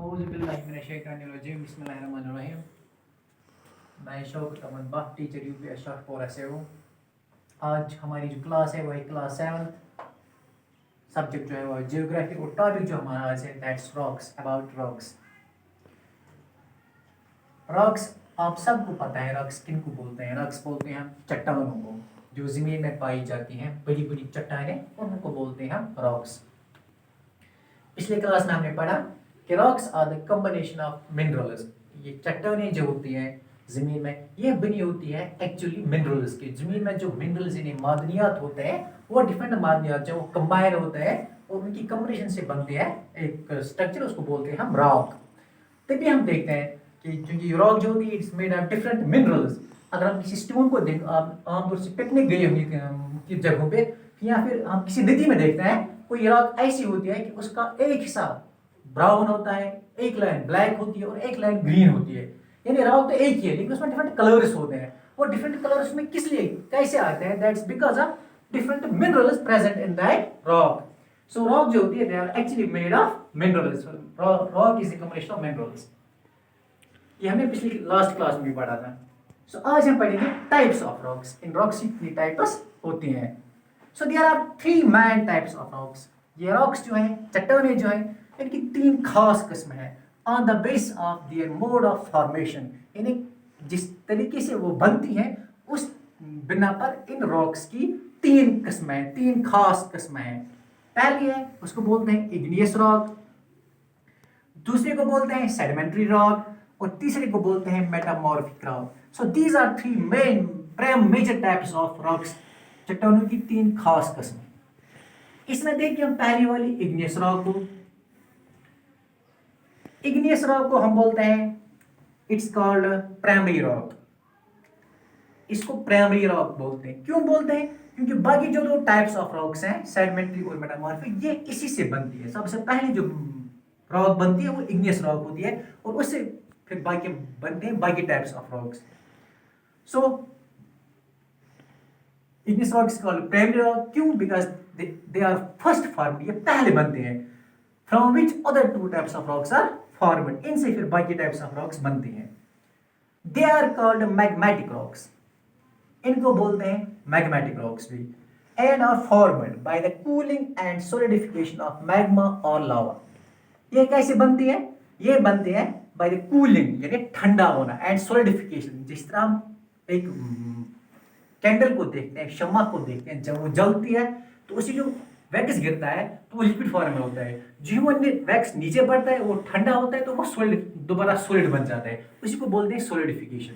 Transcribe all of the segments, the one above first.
औज़ुबिल्लाहिमिनश्शैतानिर्रजीम बिस्मिल्लाहिर्रहमानिर्रहीम। मैं Shaukat Ahmed Butt teacher UPS Shahpura से हूँ। आज हमारी जो क्लास है वो है क्लास 7। सब्जेक्ट जो है वो जियोग्राफी और टॉपिक जो हमारा आज है that's rocks, about rocks. Rocks आप सबको पता है, रॉक्स किनको बोलते हैं? रॉक्स बोलते हैं हम चट्टानों को जो ज़मीन में पाई जाती हैं, बड़ी बड़ी चट्टानें, उनको बोलते हैं हम रॉक्स। पिछले क्लास में हमने पढ़ा कि rocks are the combination of minerals. ये चट्टानें जो होती हैं ज़मीन में, ये बनी होती है एक्चुअली मिनरल्स की। ज़मीन में जो मिनरल्स यानी मादनियात होते हैं वो डिफरेंट मादनियात जो कंबाइन होते हैं और उनकी कॉम्बिनेशन से बनते हैं एक स्ट्रक्चर, उसको बोलते हैं हम रॉक। तभी हम देखते हैं कि क्योंकि रॉक जो होती है it's made of different minerals. अगर हम किसी स्टोन को देख, आप आमतौर से पिकनिक गए होंगे की जगहों पे या फिर हम किसी नदी में देखते हैं, कोई रॉक ऐसी होती है कि उसका एक हिस्सा ब्राउन होता है, एक लाइन ब्लैक होती है और एक लाइन ग्रीन होती है। यानी रॉक तो एक ही है लेकिन उसमें डिफरेंट कलर्स होते हैं। वो डिफरेंट कलर्स में किस लिए कैसे आते हैं? That's because of different minerals present in that rock. So rock जो होती है they are actually made of minerals. Rock is the combination of minerals. ये हमने पिछली लास्ट क्लास में भी पढ़ा था। सो आज हम पढ़ेंगे टाइप्स ऑफ रॉक्स। इन रॉक्स की कितनी टाइप्स होती हैं? So there are 3 main types of rocks. ये रॉक्स जो हैं, चट्टानें जो हैं, इनकी 3 खास किस्म हैं on the base of their mode of formation. यानी जिस तरीके से वो बनती हैं उस बिना पर इन रॉक्स की 3 किस्में, 3 खास किस्में हैं। पहली है उसको बोलते हैं इग्नियस रॉक, दूसरे को बोलते हैं सेडिमेंट्री रॉक और तीसरे को बोलते हैं metamorphic rock. So these are 3 major types of rocks. चट्टानों की 3 खास किस्में। इसमें देखिए हम पहली वाली इग्नियस रॉक को। इग्नियस रॉक को हम बोलते हैं इट्स कॉल्ड प्राइमरी रॉक। इसको प्राइमरी रॉक बोलते हैं। क्यों बोलते हैं? क्योंकि बाकी जो 2 टाइप्स ऑफ रॉक्स हैं सेडिमेंट्री और मेटामॉर्फिक, ये इसी से बनती है। सबसे पहले जो रॉक बनती है वो इग्नियस रॉक होती है और उससे फिर बाकी बनते हैं बाकी types of rocks. So igneous rock is called primary rock. क्यों? Because they are first formed, ये पहले बनते हैं। From which other 2 types of rocks are formed, इनसे फिर बाकी टाइप्स ऑफ रॉक्स बनते हैं। They are called magmatic rocks. इनको बोलते हैं मैग्मेटिक रॉक्स भी। And are formed by the cooling and solidification of magma और लावा। ये कैसे बनती है? ये बनते हैं बाय द कूलिंग यानी ठंडा होना एंड सॉलिडिफिकेशन। जिस तरह हम एक कैंडल को देखते हैं, शम्मा को देखते हैं, जब वो जलती है तो उसी जो वैक्स गिरता है तो वो लिक्विड फॉर्म में होता है। जो वो वैक्स नीचे बढ़ता है वो ठंडा होता है तो वो सॉलिड दोबारा सॉलिड बन जाता है, उसी को बोलते हैं सॉलिडिफिकेशन।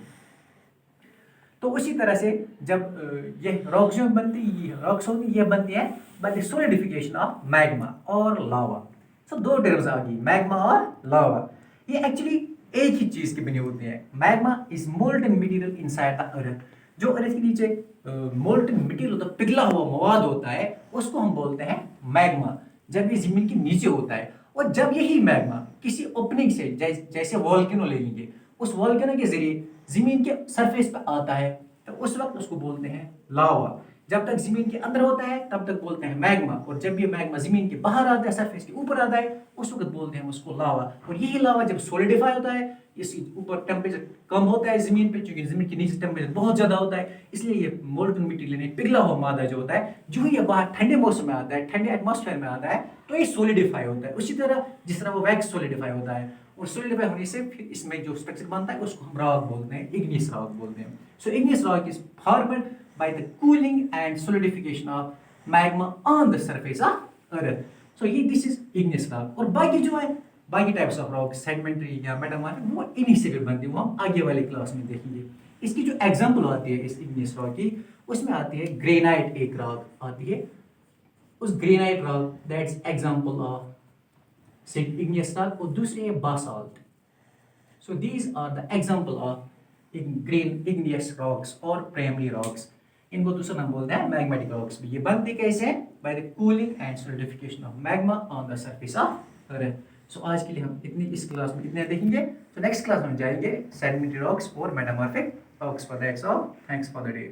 तो उसी तरह से जब ये रॉक्स जो बनती है, रॉक्स होती ये बनती है by the solidification of magma और लावा। सो 2 टर्म्स आ गई, मैग्मा और लावा। ये एक्चुअली एक ही चीज की बनी होती है। Magma is molten material inside the earth. जो अर्थ के नीचे मोल्टन मटेरियल होता है, पिघला हुआ मवाद होता है, उसको हम बोलते हैं मैग्मा, जब ये जमीन के नीचे होता है। और जब यही मैग्मा किसी ओपनिंग से जैसे वोल्केनो ले लीजिए, उस वोल्केनो के जरिए जमीन के सरफेस पर आता है तो उस वक्त उसको बोलते हैं लावा। जब तक जमीन के अंदर होता है तब तक बोलते हैं मैग्मा, और जब ये मैग्मा जमीन के बाहर आता है, सरफेस के ऊपर आता है, उस वक्त बोलते हैं उसको लावा। और यही लावा जब सॉलिडिफाई होता है, इसके ऊपर टेम्परेचर कम होता है जमीन पे, क्योंकि जमीन के नीचे टेम्परेचर बहुत ज्यादा होता है, इसलिए ये मोल्टन मटेरियल यानी पिघला हुआ मादा जो होता है, जो ही ये बाहर ठंडे मौसम में आता है, ठंडे एटमॉस्फेयर में आता है, तो ये सॉलिडिफाई होता है। उसी तरह जिस तरह वो वैक्स सॉलिडिफाई होता है, और सॉलिडिफाई होने से फिर इसमें जो स्ट्रक्चर बनता है उसको हम रॉक बोलते हैं, इग्नियस रॉक बोलते हैं। So igneous rock is formed by the cooling and solidification of magma on the surface of earth. So this is igneous rock. और बाकी जो है बाकी टाइप्स ऑफ रॉक सेडिमेंट्री या मेटामॉर्फिक, वो इन्हीं से भी बनती है, वो हम आगे वाले क्लास में देखेंगे। इसकी जो एग्जांपल आती है इस इग्नियस रॉक की, उसमें आती है ग्रेनाइट, एक रॉक आती है। उस granite rock that's example of igneous rock, और दूसरी है basalt. So these are the example of igneous rocks और प्राइमरी रॉक्स। इनको दूसरा नाम बोलते हैं मैग्मेटिक रॉक्स भी। ये बनते कैसे हैं? By the cooling and solidification of magma on the surface of earth. So आज के लिए हम इस क्लास में इतने देखेंगे। तो नेक्स्ट क्लास में जाएंगे सेडिमेंट्री रॉक्स और metamorphic rocks. For that's all, thanks for the day.